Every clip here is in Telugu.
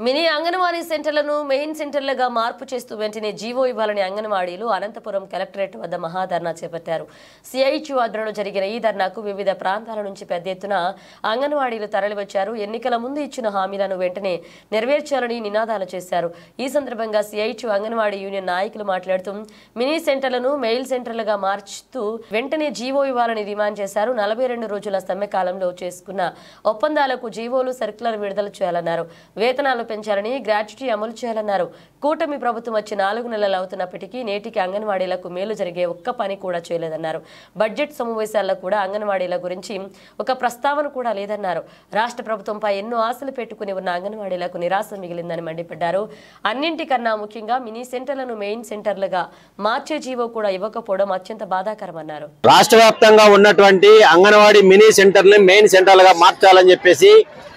మినీ అంగన్వాడీ సెంటర్లను మెయిన్ సెంటర్లుగా మార్పు చేస్తూ వెంటనే జీవో ఇవ్వాలని అంగన్వాడీలు అనంతపురం కలెక్టరేట్ వద్ద మహాధర్నా చేపట్టారు. సిఐటియు ఆధ్వర్యంలో జరిగిన ఈ ధర్నాకు వివిధ ప్రాంతాల నుంచి పెద్ద ఎత్తున అంగన్వాడీలు తరలివచ్చారు. ఎన్నికల ముందు ఇచ్చిన హామీలను వెంటనే నెరవేర్చాలని నినాదాలు చేశారు. ఈ సందర్భంగా సిఐటియు అంగన్వాడీ యూనియన్ నాయకులు మాట్లాడుతూ మినీ సెంటర్లను మెయిల్ సెంటర్లుగా మార్చుతూ వెంటనే జీవో ఇవ్వాలని డిమాండ్ చేశారు. 42 రోజుల సమ్మె కాలంలో చేసుకున్న ఒప్పందాలకు జీవోలు సర్క్యులర్ విడుదల చేయాలన్నారు. వేతనాలు పెంచాలని, గ్రాట్యుటీ అమలు చేయాలన్నారు. కూటమి ప్రభుత్వం వచ్చి 4 నెలలు అవుతున్నప్పటికీ నేటికి అంగన్వాడీలకు మేలు జరిగే ఒక్క పని కూడా చేయలేదన్నారు. బడ్జెట్ సమావేశాల్లో కూడా అంగన్వాడీల గురించి ఒక ప్రస్తావన కూడా లేదన్నారు. రాష్ట్ర ప్రభుత్వంపై ఎన్నో ఆశలు పెట్టుకుని ఉన్న అంగన్వాడీలకు నిరాశ మిగిలిందని మండిపడ్డారు. అన్నింటికన్నా ముఖ్యంగా మినీ సెంటర్లను మెయిన్ సెంటర్లుగా మార్చే జీవో కూడా ఇవ్వకపోవడం అత్యంత బాధాకరమన్నారు. రాష్ట్ర వ్యాప్తంగా ఉన్నటువంటి అంగన్వాడీ మినీ సెంటర్లను మెయిన్ సెంటర్లుగా మార్చాలని చెప్పేసి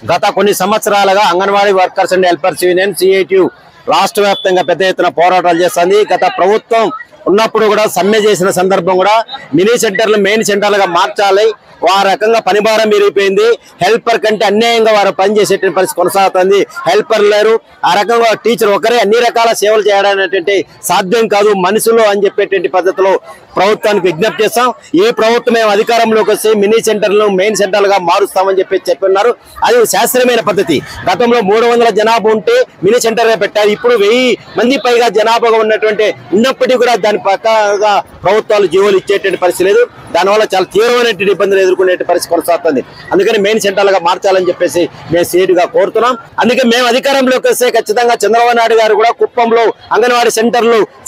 గత కొన్ని సంవత్సరాలుగా anganwadi workers and helpers union CITU రాష్ట్ర వ్యాప్తంగా పెద్ద ఎత్తున పోరాటాలు చేస్తుంది. గత ప్రభుత్వం ఉన్నప్పుడు కూడా సమ్మె చేసిన సందర్భం కూడా మినీ సెంటర్లు మెయిన్ సెంటర్లుగా మార్చాలి. ఆ రకంగా పనిభారం పెరిగిపోయింది. హెల్పర్ కంటే అన్యాయంగా వారు పనిచేసేటువంటి పరిస్థితి కొనసాగుతుంది. హెల్పర్ లేరు. ఆ రకంగా టీచర్ ఒకరే అన్ని రకాల సేవలు చేయడానికి సాధ్యం కాదు మనుషులు అని చెప్పేటువంటి పద్ధతిలో ప్రభుత్వానికి విజ్ఞప్తి చేస్తాం. ఈ ప్రభుత్వం మేము అధికారంలోకి వస్తే మినీ సెంటర్లను మెయిన్ సెంటర్లుగా మారుస్తామని చెప్పన్నారు. అది శాస్త్రీయమైన పద్ధతి. గతంలో 300 జనాభా ఉంటే మినీ సెంటర్గా పెట్టారు. ఇప్పుడు 1000 మంది పైగా జనాభాగా ఉన్నప్పటికీ కూడా దాని పక్కగా ప్రభుత్వాలు జీవోలు ఇచ్చేటువంటి పరిస్థితి లేదు. దానివల్ల చాలా తీవ్రమైనటువంటి ఇబ్బందులు ఎదుర్కొనే పరిస్థితి కొనసాగుతుంది. అందుకని మెయిన్ సెంటర్లుగా మార్చాలని చెప్పేసి మేము సీటుగా కోరుతున్నాం. అందుకే మేము అధికారంలోకి వస్తే ఖచ్చితంగా చంద్రబాబు నాయుడు గారు కూడా కుప్పంలో అంగన్వాడీ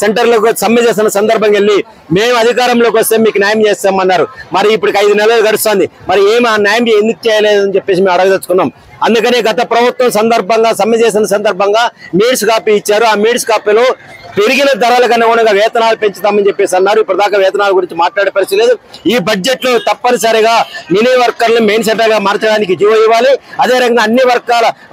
సెంటర్లకు సమ్మె చేసిన సందర్భంగా వెళ్ళి మేము అధికారంలోకి వస్తే మీకు న్యాయం చేస్తామన్నారు. మరి ఇప్పుడు 5 నెలలు గడుస్తుంది. మరి ఏమి ఆ న్యాయం ఎందుకు చేయలేదని చెప్పేసి మేము అడగదలుచుకున్నాం. అందుకని గత ప్రభుత్వం సందర్భంగా సమ్మె చేసిన సందర్భంగా మీడ్స్ కాపీ ఇచ్చారు. ఆ మీడ్స్ కాపీలో పెరిగిన ధరలకు అనుగుణంగా వేతనాలు పెంచుతామని చెప్పేసి అన్నారు. ఇప్పటిదాకా వేతనాల గురించి మాట్లాడే పరిస్థితి లేదు. ఈ బడ్జెట్ లో తప్పనిసరిగా మినీ వర్కర్లు మెయిన్ సెంటర్ గా మార్చడానికి జీవో ఇవ్వాలి. అదే రకంగా అన్ని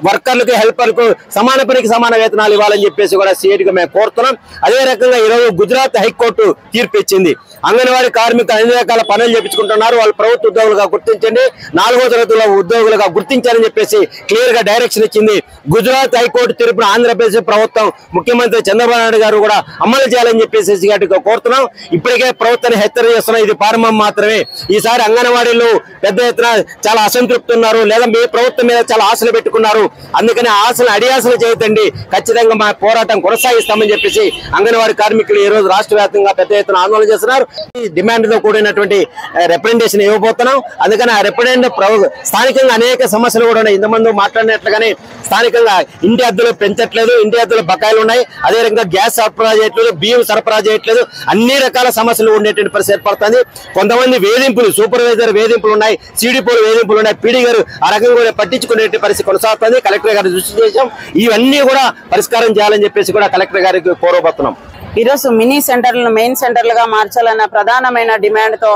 వర్కర్లకు హెల్పర్లకు సమాన పనికి సమాన వేతనాలు ఇవ్వాలని చెప్పేసి కూడా సీఎట్గా మేము కోరుతున్నాం. అదే రకంగా ఈరోజు గుజరాత్ హైకోర్టు తీర్పు ఇచ్చింది. అంగన్వాడీ కార్మికులు అన్ని రకాల పనులు చేపించుకుంటున్నారు. వాళ్ళు ప్రభుత్వ ఉద్యోగులుగా గుర్తించండి, 4వ తరగతుల ఉద్యోగులుగా గుర్తించాలని చెప్పేసి క్లియర్ గా డైరెక్షన్ ఇచ్చింది. గుజరాత్ హైకోర్టు తీర్పును ఆంధ్రప్రదేశ్ ప్రభుత్వం ముఖ్యమంత్రి చంద్రబాబు నాయుడు గారు కూడా అమలు చేయాలని చెప్పేసి కోరుతున్నాం. ఇప్పటికే ప్రభుత్వాన్ని హెచ్చరిక చేస్తున్నాం. ఇది ప్రారంభం మాత్రమే. ఈసారి అంగన్వాడీలు పెద్ద ఎత్తున చాలా అసంతృప్తి ఉన్నారు, లేదా మీ ప్రభుత్వం మీద చాలా ఆశలు పెట్టుకున్నారు. అందుకని ఆశలు అడియాసలు చేయొద్దండి, ఖచ్చితంగా మా పోరాటం కొనసాగిస్తామని చెప్పేసి అంగన్వాడీ కార్మికులు ఈ రోజు రాష్ట్ర వ్యాప్తంగా పెద్ద ఎత్తున ఆందోళన చేస్తున్నారు. డిమాండ్ తో కూడినటువంటి రిప్రజెంటేషన్ ఇవ్వబోతున్నాం. అందుకని ఆ రిప్రజెంటేషన్ స్థానికంగా అనేక సమస్యలు కూడా ఉన్నాయి. ఇంతమంది మాట్లాడినట్లుగానే స్థానికంగా ఇంటి అద్దెలు పెంచట్లేదు, ఇంటి అద్దెలు బకాయిలు ఉన్నాయి. అదే రకంగా గ్యాస్ సరఫరా చేయట్లేదు, బియ్యం సరఫరా చేయట్లేదు. అన్ని రకాల సమస్యలు ఉండేటువంటి పరిస్థితి ఏర్పడుతుంది. కొంతమంది వేధింపులు, సూపర్వైజర్ వేధింపులు ఉన్నాయి, సిడిపోలు వేధింపులు ఉన్నాయి. పీడీ గారు ఆ రకంగా కూడా పట్టించుకునే పరిస్థితి కొనసాగుతుంది. కలెక్టర్ గారు దృష్టి చేశాం. ఇవన్నీ కూడా పరిష్కారం చేయాలని చెప్పేసి కూడా కలెక్టర్ గారికి కోరబోతున్నాం. ఈరోజు మినీ సెంటర్లను మెయిన్ సెంటర్లుగా మార్చాలన్న ప్రధానమైన డిమాండ్ తో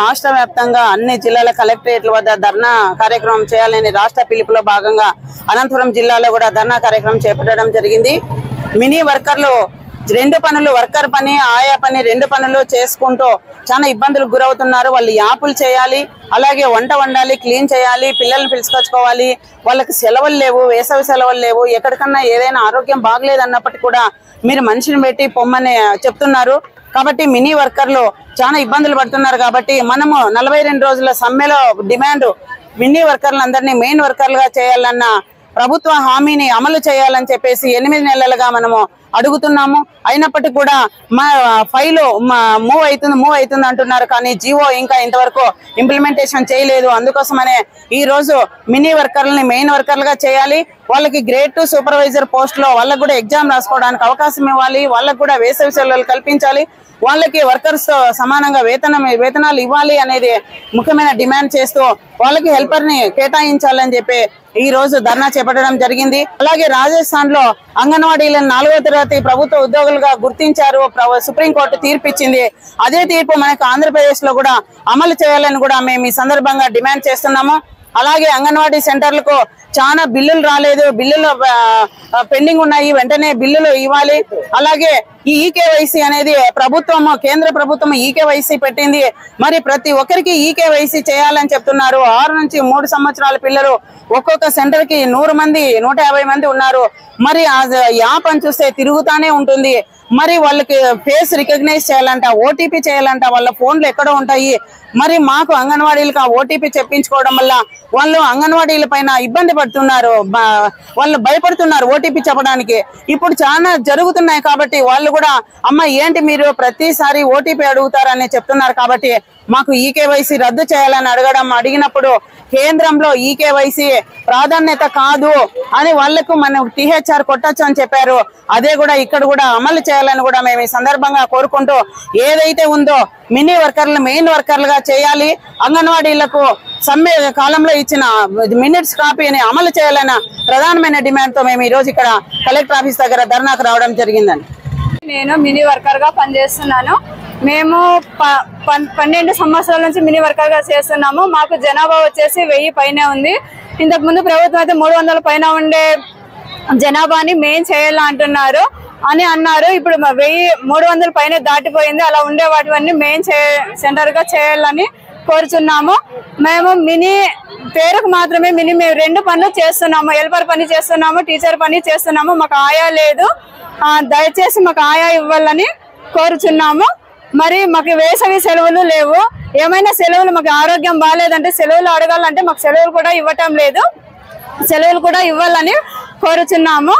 రాష్ట్ర వ్యాప్తంగా అన్ని జిల్లాల కలెక్టరేట్ల వద్ద ధర్నా కార్యక్రమం చేయాలని రాష్ట్ర పిలుపులో భాగంగా అనంతపురం జిల్లాలో కూడా ధర్నా కార్యక్రమం చేపట్టడం జరిగింది. మినీ వర్కర్లు 2 పనులు, వర్కర్ పని, ఆయా పని 2 పనులు చేసుకుంటూ చాలా ఇబ్బందులకు గురవుతున్నారు. వాళ్ళు యాపులు చేయాలి, అలాగే వంట వండాలి, క్లీన్ చేయాలి, పిల్లల్ని పిలుచుకొచ్చుకోవాలి. వాళ్ళకి సెలవులు లేవు, వేసవి సెలవులు లేవు. ఎక్కడికన్నా ఏదైనా ఆరోగ్యం బాగలేదన్నప్పటికీ కూడా మీరు మనిషిని పెట్టి పొమ్మని చెప్తున్నారు. కాబట్టి మినీ వర్కర్లు చాలా ఇబ్బందులు పడుతున్నారు. కాబట్టి మనము 42 రోజుల సమ్మెలో డిమాండ్ మినీ వర్కర్లందరినీ మెయిన్ వర్కర్లుగా చేయాలన్న ప్రభుత్వ హామీని అమలు చేయాలని చెప్పేసి 8 నెలలుగా మనము అడుగుతున్నాము. అయినప్పటికీ కూడా మా ఫైల్ మూవ్ అవుతుంది అంటున్నారు. కానీ జీవో ఇంకా ఇంతవరకు ఇంప్లిమెంటేషన్ చేయలేదు. అందుకోసమనే ఈ రోజు మినీ వర్కర్లని మెయిన్ వర్కర్లుగా చేయాలి. వాళ్ళకి గ్రేడ్ 2 సూపర్వైజర్ పోస్ట్ లో వాళ్ళకు కూడా ఎగ్జామ్ రాసుకోవడానికి అవకాశం ఇవ్వాలి. వాళ్ళకు కూడా వేసవి సెలవులు కల్పించాలి. వాళ్ళకి వర్కర్స్ తో సమానంగా వేతనాలు ఇవ్వాలి అనేది ముఖ్యమైన డిమాండ్ చేస్తూ వాళ్ళకి హెల్పర్ ని కేటాయించాలని చెప్పి ఈ రోజు ధర్నా చేపట్టడం జరిగింది. అలాగే రాజస్థాన్ లో అంగన్వాడీలను 4వ తరగతి ప్రభుత్వ ఉద్యోగులుగా గుర్తించారు. సుప్రీంకోర్టు తీర్పు ఇచ్చింది. అదే తీర్పు మనకు ఆంధ్రప్రదేశ్ లో కూడా అమలు చేయాలని కూడా మేము ఈ సందర్భంగా డిమాండ్ చేస్తున్నాము. అలాగే అంగన్వాడీ సెంటర్లకు చాలా బిల్లులు రాలేదు, బిల్లులు పెండింగ్ ఉన్నాయి, వెంటనే బిల్లులు ఇవ్వాలి. అలాగే ఈ ఈకేవైసీ అనేది కేంద్ర ప్రభుత్వం ఈకేవైసీ పెట్టింది. మరి ప్రతి ఒక్కరికి ఈకేవైసీ చేయాలని చెప్తున్నారు. 6 నుంచి 3 సంవత్సరాల పిల్లలు ఒక్కొక్క సెంటర్ కి 100 మంది 150 మంది ఉన్నారు. మరి ఆ యాప్ అని చూస్తే తిరుగుతానే ఉంటుంది. మరి వాళ్ళకి ఫేస్ రికగ్నైజ్ చేయాలంట, ఓటీపీ చేయాలంట, వాళ్ళ ఫోన్లు ఎక్కడో ఉంటాయి. మరి మాకు అంగన్వాడీలకు ఆ ఓటీపీ చెప్పించుకోవడం వల్ల వాళ్ళు అంగన్వాడీల పైన ఇబ్బంది పడుతున్నారు, వాళ్ళు భయపడుతున్నారు ఓటీపీ చెప్పడానికి. ఇప్పుడు చాలా జరుగుతున్నాయి కాబట్టి వాళ్ళు కూడా అమ్మ ఏంటి మీరు ప్రతిసారి ఓటీపీ అడుగుతారని చెప్తున్నారు. కాబట్టి మాకు ఈకేవైసీ రద్దు చేయాలని అడిగినప్పుడు కేంద్రంలో ఈకేవైసీ ప్రాధాన్యత కాదు అని వాళ్లకు మనం టీహెచ్ఆర్ కొట్టచ్చు అని చెప్పారు. అదే కూడా ఇక్కడ కూడా అమలు చేయాలని కూడా మేము ఈ సందర్భంగా కోరుకుంటూ ఏదైతే ఉందో మినీ వర్కర్లు మెయిన్ వర్కర్లుగా చేయాలి. అంగన్వాడీలకు సమ్మె కాలంలో ఇచ్చిన మినిట్స్ కాపీని అమలు చేయాలన్న ప్రధానమైన డిమాండ్ తో మేము ఈ రోజు ఇక్కడ కలెక్టర్ ఆఫీస్ దగ్గర ధర్నాకు రావడం జరిగిందండి. నేను మినీ వర్కర్ గా పనిచేస్తున్నాను. మేము 12 సంవత్సరాల నుంచి మినీ వర్కర్ గా చేస్తున్నాము. మాకు జనాభా వచ్చేసి 1000 పైనే ఉంది. ఇంతకు ముందు ప్రభుత్వం అయితే 300 పైన ఉండే జనాభాని మెయిన్ చేయాలంటున్నారు అని అన్నారు. ఇప్పుడు 300 పైన దాటిపోయింది. అలా ఉండే వాటివన్నీ మెయిన్ సెంటర్ గా చేయాలని కోరుచున్నాము. మేము మినీ పేరుకు మాత్రమే మేము 2 పనులు చేస్తున్నాము. హెల్పర్ పని చేస్తున్నాము, టీచర్ పని చేస్తున్నాము. మాకు ఆయా లేదు. దయచేసి మాకు ఆయా ఇవ్వాలని కోరుచున్నాము. మరి మాకు వేసవి సెలవులు లేవు. ఏమైనా సెలవులు మాకు ఆరోగ్యం బాగాలేదంటే సెలవులు అడగాలంటే మాకు సెలవులు కూడా ఇవ్వటం లేదు. సెలవులు కూడా ఇవ్వాలని కోరుచున్నాము.